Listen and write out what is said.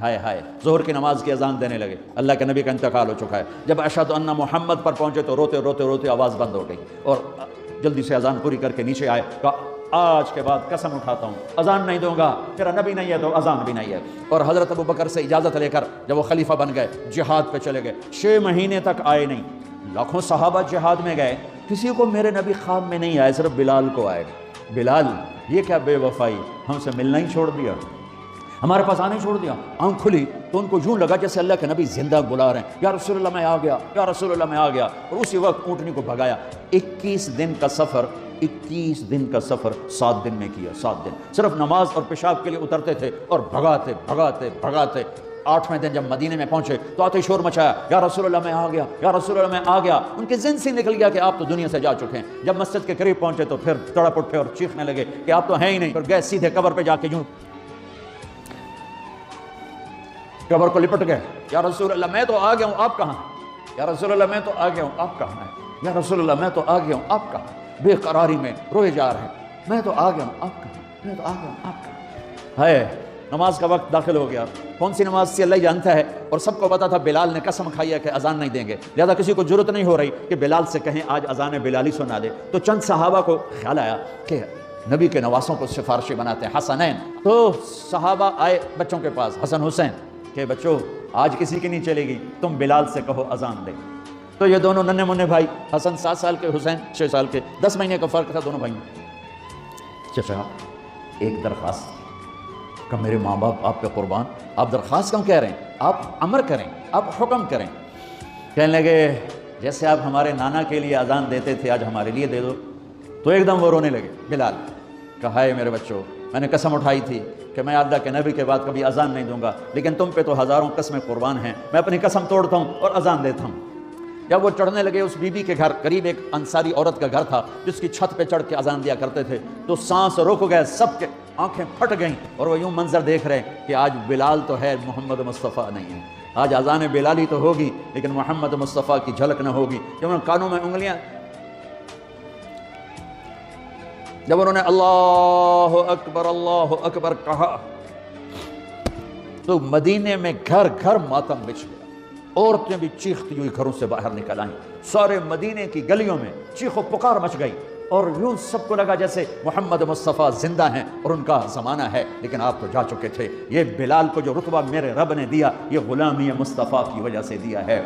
ہائے ہائے، ظہر کی نماز کی اذان دینے لگے، اللہ کے نبی کا انتقال ہو چکا ہے۔ جب اشہد ان محمد پر پہنچے تو روتے روتے روتے آواز بند ہو گئی، اور جلدی سے اذان پوری کر کے نیچے آئے، کہا آج کے بعد قسم اٹھاتا ہوں اذان نہیں دوں گا، تیرا نبی نہیں ہے تو اذان بھی نہیں ہے۔ اور حضرت ابوبکر سے اجازت لے کر جب وہ خلیفہ بن گئے، جہاد پہ چلے گئے، 6 مہینے تک آئے نہیں۔ لاکھوں صحابہ جہاد میں گئے، کسی کو میرے نبی خواب میں نہیں آئے، صرف بلال کو آئے۔ بلال یہ کیا بے وفائی، ہم سے ملنا ہی چھوڑ دیا، ہمارے پاس آنے چھوڑ دیا۔ آنکھ کھلی تو ان کو یوں لگا جیسے اللہ کے نبی زندہ بلا رہے ہیں، یا رسول اللہ میں آ گیا، یا رسول اللہ میں آ گیا، اور اسی وقت اونٹنی کو بھگایا۔ 21 دن کا سفر 7 دن میں کیا، 7 دن صرف نماز اور پیشاب کے لیے اترتے تھے اور بھگاتے بھگاتے بھگاتے 8ویں دن جب مدینے میں پہنچے تو آتے شور مچایا، یا رسول اللہ میں آ گیا، یا رسول اللہ میں آ گیا۔ ان کے ذہن سے نکل گیا کہ آپ تو دنیا سے جا چکے ہیں۔ جب مسجد کے قریب پہنچے تو پھر تڑپ اٹھے اور چیخنے لگے کہ آپ تو ہیں ہی نہیں، پھر گئے سیدھے قبر پہ جا کے یوں قبر کو لپٹ گئے، یا رسول اللہ میں تو آ گیا ہوں، آپ کہاں؟ یا رسول اللہ میں تو آ گیا ہوں، آپ کہاں ہیں؟ یا رسول اللہ میں تو آ گیا ہوں، آپ کہاں؟ بے قراری میں روئے جا رہے ہیں، میں تو آ گیا ہوں، آپ کہاں؟ میں تو آ گیا ہوں، آپ کہاں؟ ہے نماز کا وقت داخل ہو گیا، کون سی نماز سے اللہ جانتا ہے، اور سب کو پتا تھا بلال نے قسم کھائی ہے کہ اذان نہیں دیں گے، لہذا کسی کو ضرورت نہیں ہو رہی کہ بلال سے کہیں آج اذان بلالی سنا دے۔ تو چند صحابہ کو خیال آیا کہ نبی کے نواسوں کو سفارشی بناتے ہیں، حسنین۔ تو صحابہ آئے بچوں کے پاس، حسن حسین، کہ بچوں آج کسی کی نہیں چلے گی، تم بلال سے کہو اذان دے۔ تو یہ دونوں ننھے منھے بھائی، حسن 7 سال کے، حسین 6 سال کے، 10 مہینے کا فرق تھا دونوں بھائیوں۔ چچا ایک درخواست کہ میرے ماں باپ آپ پہ قربان، آپ درخواست کیوں کہہ رہے ہیں؟ آپ امر کریں، آپ حکم کریں۔ کہنے لگے جیسے آپ ہمارے نانا کے لیے اذان دیتے تھے آج ہمارے لیے دے دو۔ تو ایک دم وہ رونے لگے بلال، کہا ہے میرے بچوں، میں نے قسم اٹھائی تھی کہ میں اللہ کے نبی کے بعد کبھی اذان نہیں دوں گا، لیکن تم پہ تو ہزاروں قسمیں قربان ہیں، میں اپنی قسم توڑتا ہوں اور اذان دیتا ہوں۔ جب وہ چڑھنے لگے اس بی بی کے گھر، قریب ایک انصاری عورت کا گھر تھا جس کی چھت پہ چڑھ کے اذان دیا کرتے تھے، تو سانس رک گئے، سب کے آنکھیں پھٹ گئیں، اور وہ یوں منظر دیکھ رہے کہ آج بلال تو ہے، محمد مصطفیٰ نہیں ہے۔ آج اذان بلالی تو ہوگی لیکن محمد مصطفیٰ کی جھلک نہ ہوگی۔ جب انہوں نے کانوں میں انگلیاں، جب انہوں نے اللہ اکبر کہا تو مدینے میں گھر گھر ماتم بچھ گیا، عورتیں بھی چیختی ہوئی گھروں سے باہر نکل آئیں، سارے مدینے کی گلیوں میں چیخ و پکار مچ گئی، اور یوں سب کو لگا جیسے محمد مصطفیٰ زندہ ہیں اور ان کا زمانہ ہے، لیکن آپ تو جا چکے تھے۔ یہ بلال کو جو رتبہ میرے رب نے دیا، یہ غلامی مصطفیٰ کی وجہ سے دیا ہے۔